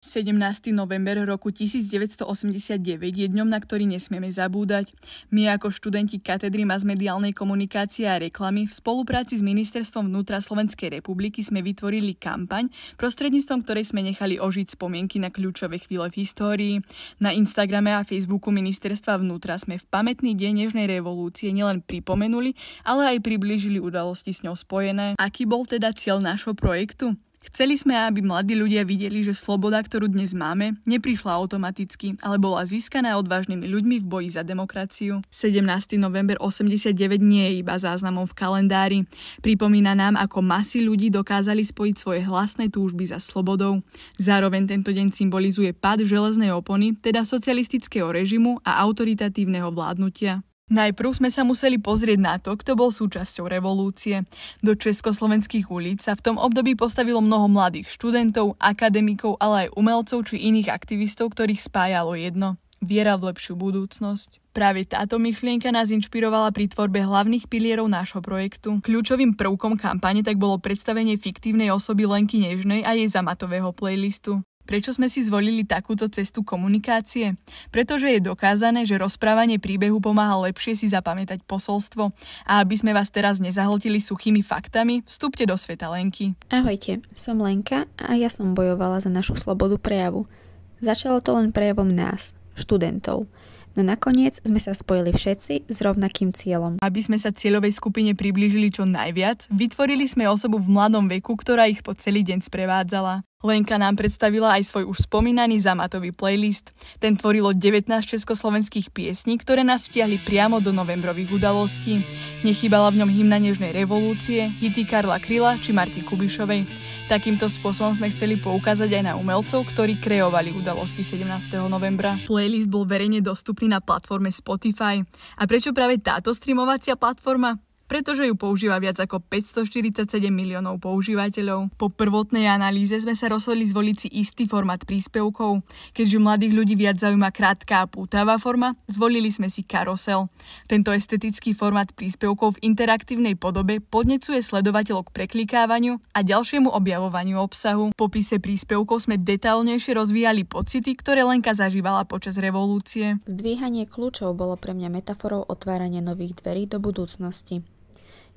17. november roku 1989 je dňom, na ktorý nesmieme zabúdať. My ako študenti katedry masmediálnej komunikácie a reklamy v spolupráci s Ministerstvom vnútra Slovenskej republiky sme vytvorili kampaň, prostredníctvom ktorej sme nechali ožiť spomienky na kľúčové chvíle v histórii. Na Instagrame a Facebooku Ministerstva vnútra sme v pamätný deň Nežnej revolúcie nielen pripomenuli, ale aj priblížili udalosti s ňou spojené. Aký bol teda cieľ nášho projektu? Chceli sme, aby mladí ľudia videli, že sloboda, ktorú dnes máme, neprišla automaticky, ale bola získaná odvážnymi ľuďmi v boji za demokraciu. 17. november 89 nie je iba záznamom v kalendári. Pripomína nám, ako masy ľudí dokázali spojiť svoje hlasné túžby za slobodou. Zároveň tento deň symbolizuje pád železnej opony, teda socialistického režimu a autoritatívneho vládnutia. Najprv sme sa museli pozrieť na to, kto bol súčasťou revolúcie. Do československých ulic sa v tom období postavilo mnoho mladých študentov, akademikov, ale aj umelcov či iných aktivistov, ktorých spájalo jedno – viera v lepšiu budúcnosť. Práve táto myšlienka nás inšpirovala pri tvorbe hlavných pilierov nášho projektu. Kľúčovým prvkom kampane tak bolo predstavenie fiktívnej osoby Lenky Nežnej a jej zamatového playlistu. Prečo sme si zvolili takúto cestu komunikácie? Pretože je dokázané, že rozprávanie príbehu pomáha lepšie si zapamätať posolstvo. A aby sme vás teraz nezahltili suchými faktami, vstúpte do sveta Lenky. Ahojte, som Lenka a ja som bojovala za našu slobodu prejavu. Začalo to len prejavom nás, študentov. No nakoniec sme sa spojili všetci s rovnakým cieľom. Aby sme sa cieľovej skupine priblížili čo najviac, vytvorili sme osobu v mladom veku, ktorá ich po celý deň sprevádzala. Lenka nám predstavila aj svoj už spomínaný zamatový playlist. Ten tvorilo 19 československých piesní, ktoré nás vtiahli priamo do novembrových udalostí. Nechýbala v ňom hymna Nežnej revolúcie, hity Karla Kryla či Marty Kubišovej. Takýmto spôsobom sme chceli poukázať aj na umelcov, ktorí kreovali udalosti 17. novembra. Playlist bol verejne dostupný na platforme Spotify. A prečo práve táto streamovacia platforma? Pretože ju používa viac ako 547 miliónov používateľov. Po prvotnej analýze sme sa rozhodli zvoliť si istý formát príspevkov. Keďže mladých ľudí viac zaujíma krátka a pútavá forma, zvolili sme si karusel. Tento estetický formát príspevkov v interaktívnej podobe podnecuje sledovateľov k preklikávaniu a ďalšiemu objavovaniu obsahu. V popise príspevkov sme detailnejšie rozvíjali pocity, ktoré Lenka zažívala počas revolúcie. Zdvíhanie kľúčov bolo pre mňa metaforou otvárania nových dverí do budúcnosti.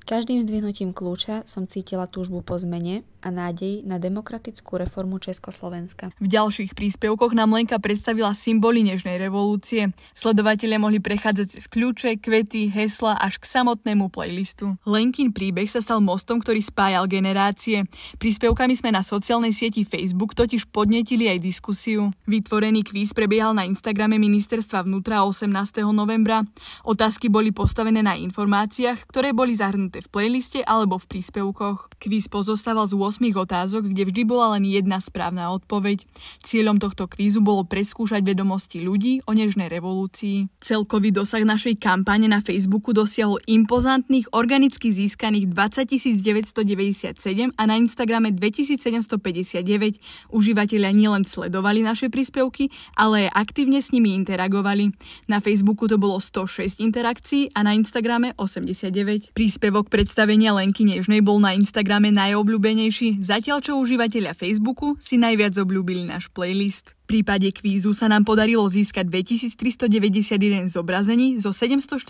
Každým zdvihnutím kľúča som cítila túžbu po zmene a nádej na demokratickú reformu Československa. V ďalších príspevkoch nám Lenka predstavila symboly Nežnej revolúcie. Sledovatelia mohli prechádzať cez kľúče, kvety, hesla až k samotnému playlistu. Lenkin príbeh sa stal mostom, ktorý spájal generácie. Príspevkami sme na sociálnej sieti Facebook totiž podnetili aj diskusiu. Vytvorený kvíz prebiehal na Instagrame Ministerstva vnútra 18. novembra. Otázky boli postavené na informáciách, ktoré boli zahrnuté v playliste alebo v príspevkoch. Kvíz pozostával z 8 otázok, kde vždy bola len jedna správna odpoveď. Cieľom tohto kvízu bolo preskúšať vedomosti ľudí o Nežnej revolúcii. Celkový dosah našej kampane na Facebooku dosiahol impozantných organicky získaných 20 997 a na Instagrame 2759. Užívateľia nielen sledovali naše príspevky, ale aj aktívne s nimi interagovali. Na Facebooku to bolo 106 interakcií a na Instagrame 89. Príspevok predstavenia Lenky Nežnej bol na Instagrame najobľúbenejší, zatiaľ čo užívateľia Facebooku si najviac obľúbili náš playlist. V prípade kvízu sa nám podarilo získať 2391 zobrazení so 714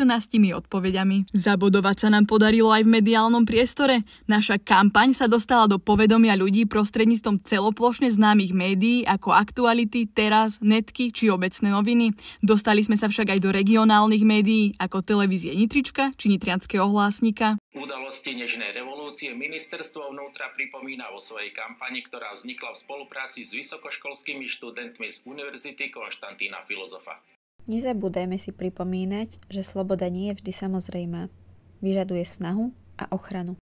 odpoveďami. Zabodovať sa nám podarilo aj v mediálnom priestore. Naša kampaň sa dostala do povedomia ľudí prostredníctvom celoplošne známych médií ako Aktuality, Teraz, Netky či Obecné noviny. Dostali sme sa však aj do regionálnych médií ako televízie Nitrička či Nitrianskeho hlásnika. Udalosti Nežnej revolúcie Ministerstvo vnútra pripomína vo svojej kampani, ktorá vznikla v spolupráci s vysokoškolskými študentmi z Univerzity Konštantína Filozofa. Nezabúdajme si pripomínať, že sloboda nie je vždy samozrejmá. Vyžaduje snahu a ochranu.